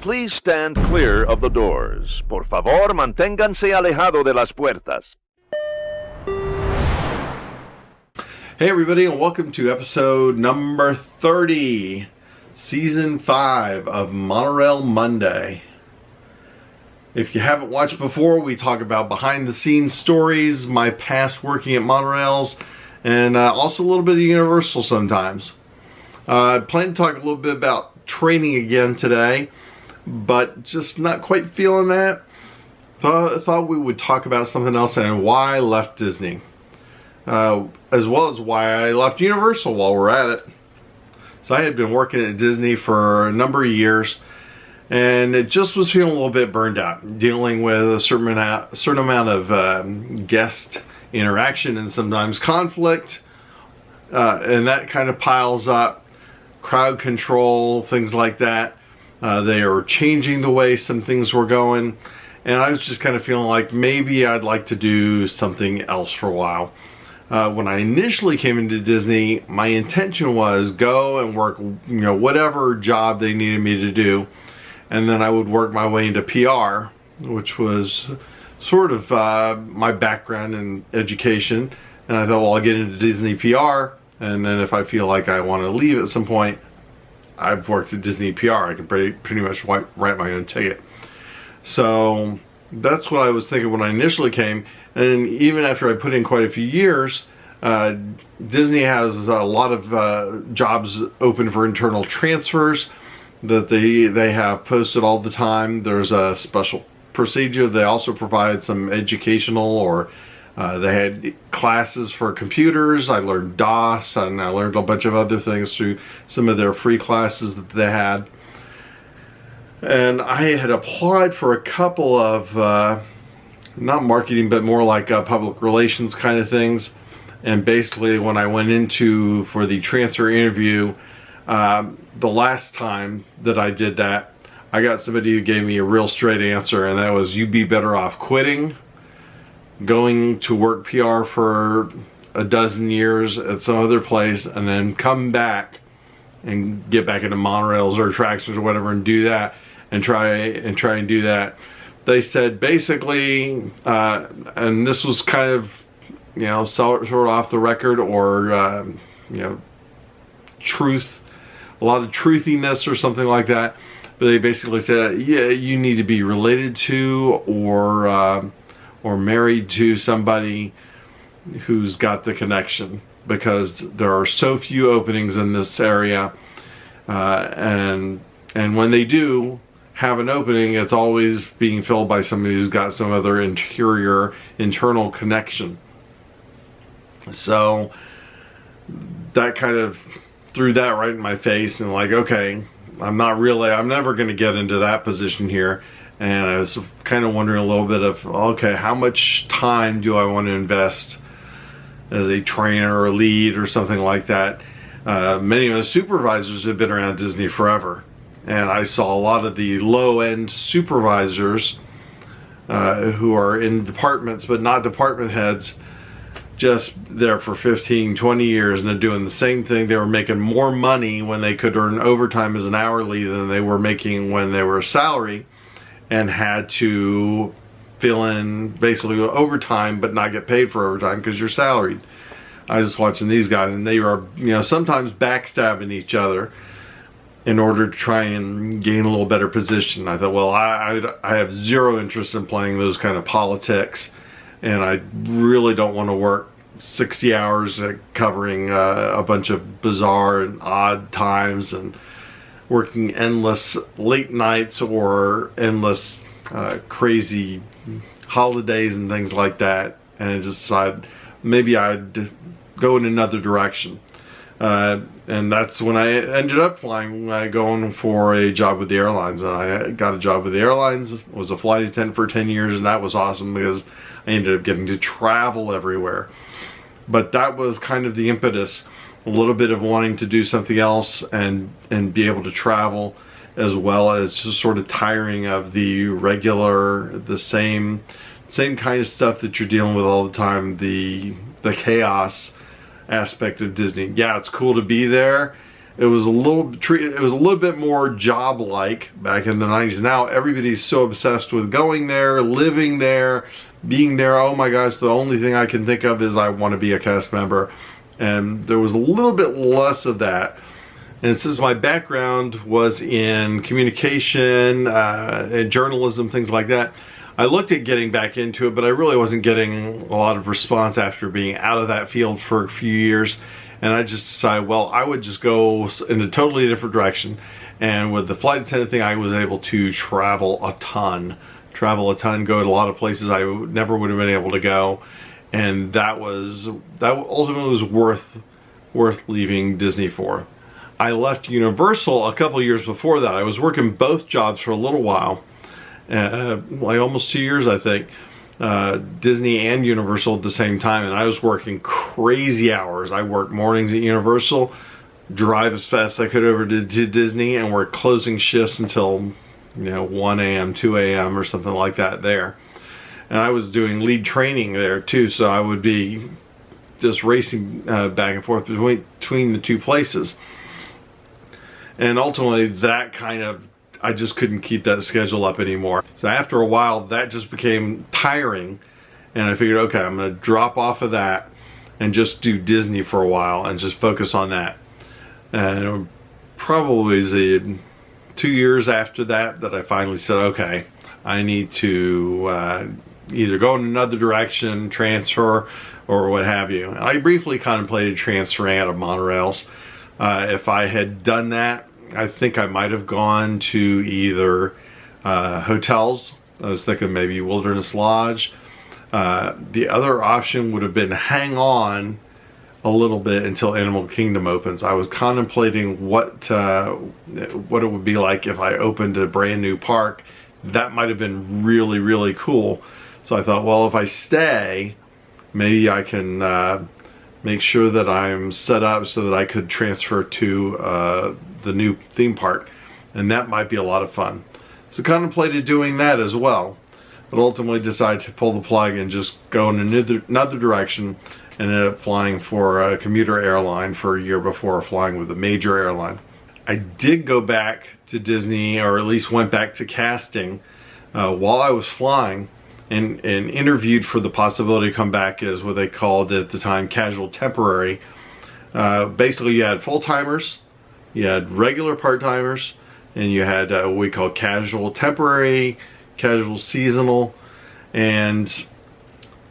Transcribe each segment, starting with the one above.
Please stand clear of the doors. Por favor, manténganse alejado de las puertas. Hey everybody, and welcome to episode number 30, season 5 of Monorail Monday. If you haven't watched before, we talk about behind the scenes stories, my past working at monorails, and also a little bit of Universal sometimes. I plan to talk a little bit about training again today, but just not quite feeling that. Thought we would talk about something else and why I left Disney. As well as why I left Universal while we're at it. So I had been working at Disney for a number of years, and it just was feeling a little bit burned out, dealing with a certain amount of guest interaction and sometimes conflict, and that kind of piles up. Crowd control, things like that. They are changing the way some things were going, and I was just kind of feeling like maybe I'd like to do something else for a while. When I initially came into Disney, my intention was go and work, whatever job they needed me to do, and then I would work my way into PR, which was sort of my background in education. And I thought, well, I'll get into Disney PR, and then if I feel like I want to leave at some point, I've worked at Disney PR. I can pretty much write my own ticket. So that's what I was thinking when I initially came. And even after I put in quite a few years, Disney has a lot of jobs open for internal transfers that they have posted all the time. There's a special procedure. They also provide some educational, or they had classes for computers. I learned DOS, and I learned a bunch of other things through some of their free classes that they had. And I had applied for a couple of not marketing, but more like public relations kind of things. And basically when I went into for the transfer interview, the last time that I did that, I got somebody who gave me a real straight answer, and that was, you'd be better off quitting, going to work PR for a dozen years at some other place, and then come back and get back into monorails or attractions or whatever and do that, and try and do that. They said basically, and this was kind of, sort of off the record, or truth, a lot of truthiness or something like that. But they basically said, yeah, you need to be related to or married to somebody who's got the connection, because there are so few openings in this area, and when they do have an opening, it's always being filled by somebody who's got some other internal connection. So that kind of threw that right in my face, and like, okay, I'm never going to get into that position here. And I was kind of wondering a little bit of, okay, how much time do I want to invest as a trainer or lead or something like that? Many of the supervisors have been around Disney forever. And I saw a lot of the low-end supervisors who are in departments but not department heads, just there for 15, 20 years, and they're doing the same thing. They were making more money when they could earn overtime as an hourly than they were making when they were a salary, and had to fill in basically overtime but not get paid for overtime because you're salaried. I was just watching these guys, and they are sometimes backstabbing each other in order to try and gain a little better position. I thought, well, I have zero interest in playing those kind of politics, and I really don't want to work 60 hours covering a bunch of bizarre and odd times, and working endless late nights or endless crazy holidays and things like that. And I just decided maybe I'd go in another direction. And that's when I ended up going for a job with the airlines. And I got a job with the airlines, was a flight attendant for 10 years, and that was awesome because I ended up getting to travel everywhere. But that was kind of the impetus, a little bit of wanting to do something else and be able to travel, as well as just sort of tiring of the regular, the same kind of stuff that you're dealing with all the time, the chaos aspect of Disney. Yeah, it's cool to be there, It was a little bit more job-like back in the 90s. Now everybody's so obsessed with going there, living there, being there. Oh my gosh, the only thing I can think of is I want to be a cast member. And there was a little bit less of that. And since my background was in communication and journalism, things like that, I looked at getting back into it, but I really wasn't getting a lot of response after being out of that field for a few years. And I just decided, well, I would just go in a totally different direction. And with the flight attendant thing, I was able to travel a ton, go to a lot of places I never would have been able to go. And that ultimately was worth leaving Disney for. I left Universal a couple years before that. I was working both jobs for a little while, like almost 2 years, I think. Disney and Universal at the same time, and I was working crazy hours. I worked mornings at Universal, drive as fast as I could over to Disney, and work closing shifts until 1 a.m., 2 a.m. or something like that there. And I was doing lead there too, so I would be just racing back and forth between the two places. And ultimately that I just couldn't keep that schedule up anymore. So after a while, that just became tiring. And I figured, okay, I'm gonna drop off of that and just do Disney for a while and just focus on that. And it probably was 2 years after that I finally said, okay, I need to either go in another direction, transfer, or what have you. I briefly contemplated transferring out of Monorails. If I had done that, I think I might have gone to either hotels. I was thinking maybe Wilderness Lodge. The other option would have been hang on a little bit until Animal Kingdom opens. I was contemplating what it would be like if I opened a brand new park. That might have been really, really cool. So I thought, well, if I stay, maybe I can make sure that I'm set up so that I could transfer to the new theme park, and that might be a lot of fun. So contemplated doing that as well, but ultimately decided to pull the plug and just go in another direction, and ended up flying for a commuter airline for a year before flying with a major airline. I did go back to Disney, or at least went back to casting while I was flying, and interviewed for the possibility to come back as what they called at the time casual temporary. Basically you had full-timers, you had regular part-timers, and you had what we call casual temporary, casual seasonal. And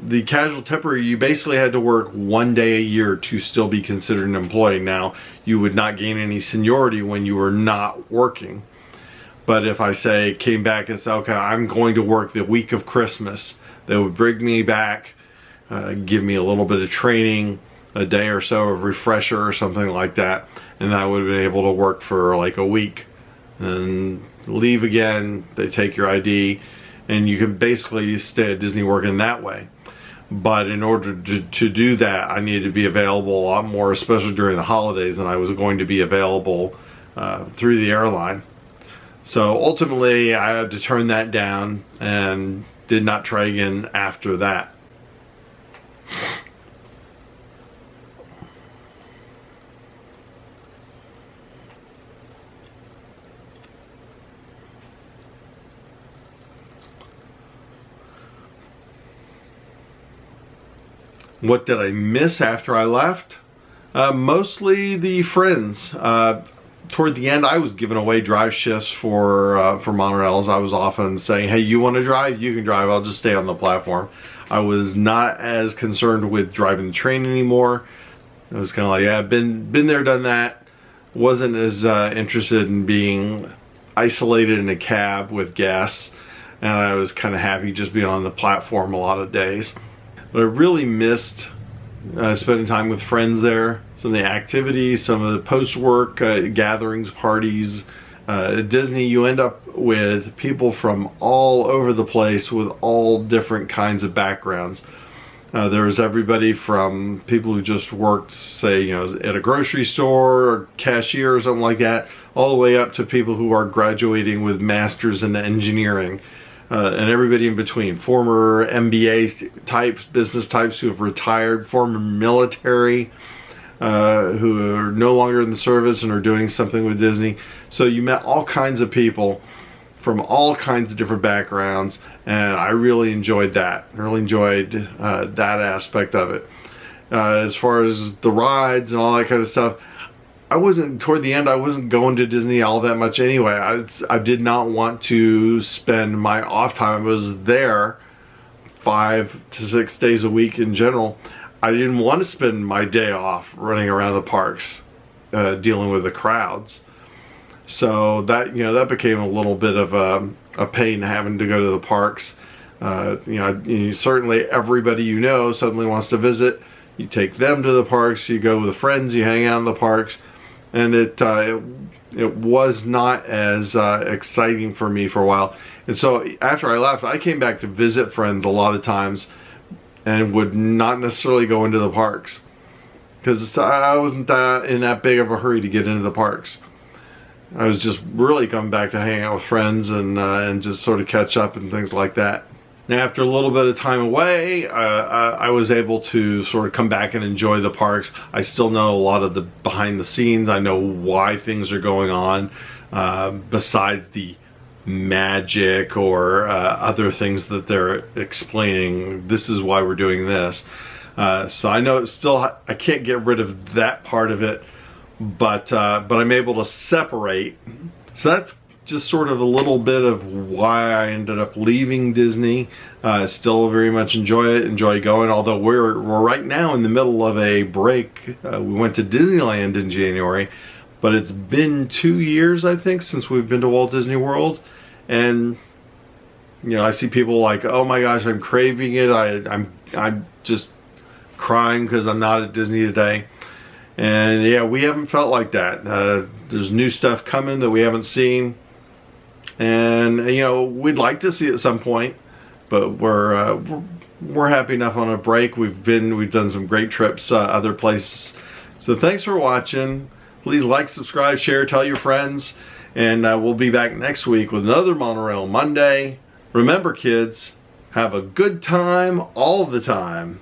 the casual temporary, you basically had to work 1 day a year to still be considered an employee. Now, you would not gain any seniority when you were not working. But if I came back and said, okay, I'm going to work the week of Christmas, they would bring me back, give me a little bit of training, a day or so of refresher or something like that, and I would have been able to work for like a week and leave again. They take your ID, and you can basically stay at Disney working that way. But in order to do that, I needed to be available a lot more, especially during the holidays, than I was going to be available through the airline. So ultimately I had to turn that down and did not try again after that. What did I miss after I left? Mostly the friends. Toward the end, I was giving away drive shifts for monorails. I was often saying, hey, you want to drive? You can drive. I'll just stay on the platform. I was not as concerned with driving the train anymore. I was kind of like, yeah, been there, done that. Wasn't as interested in being isolated in a cab with guests. And I was kind of happy just being on the platform a lot of days. But I really missed spending time with friends there. Some of the activities, some of the post-work gatherings, parties. At Disney, you end up with people from all over the place with all different kinds of backgrounds. There was everybody from people who just worked, say, at a grocery store or cashier or something like that, all the way up to people who are graduating with masters in engineering. And everybody in between, former MBA types, business types who have retired, former military, who are no longer in the service and are doing something with Disney. So you met all kinds of people from all kinds of different backgrounds, and I really enjoyed that. I really enjoyed that aspect of it. As far as the rides and all that kind of stuff, toward the end, I wasn't going to Disney all that much anyway. I did not want to spend my off time. I was there 5 to 6 days a week in general. I didn't want to spend my day off running around the parks, dealing with the crowds. So that, that became a little bit of a pain, having to go to the parks. Certainly everybody suddenly wants to visit. You take them to the parks, you go with friends, you hang out in the parks, and it was not as exciting for me for a while. And so after I left, I came back to visit friends a lot of times and would not necessarily go into the parks because I wasn't in that big of a hurry to get into the parks. I was just really coming back to hang out with friends and just sort of catch up and things like that. Now, after a little bit of time away, I was able to sort of come back and enjoy the parks. I still know a lot of the behind the scenes. I know why things are going on, besides the magic or other things that they're explaining. This is why we're doing this. So I know it's still, I can't get rid of that part of it, but I'm able to separate. So that's just sort of a little bit of why I ended up leaving Disney. Still very much enjoy going, although we're right now in the middle of a break. We went to Disneyland in January, but it's been 2 years, I think, since we've been to Walt Disney World. And I see people like, oh my gosh, I'm craving it. I'm just crying because I'm not at Disney today. And yeah, we haven't felt like that. There's new stuff coming that we haven't seen, and we'd like to see it at some point, but we're happy enough on a break. We've done some great trips other places. So thanks for watching. Please like, subscribe, share, tell your friends, and we'll be back next week with another Monorail Monday. Remember, kids, have a good time all the time.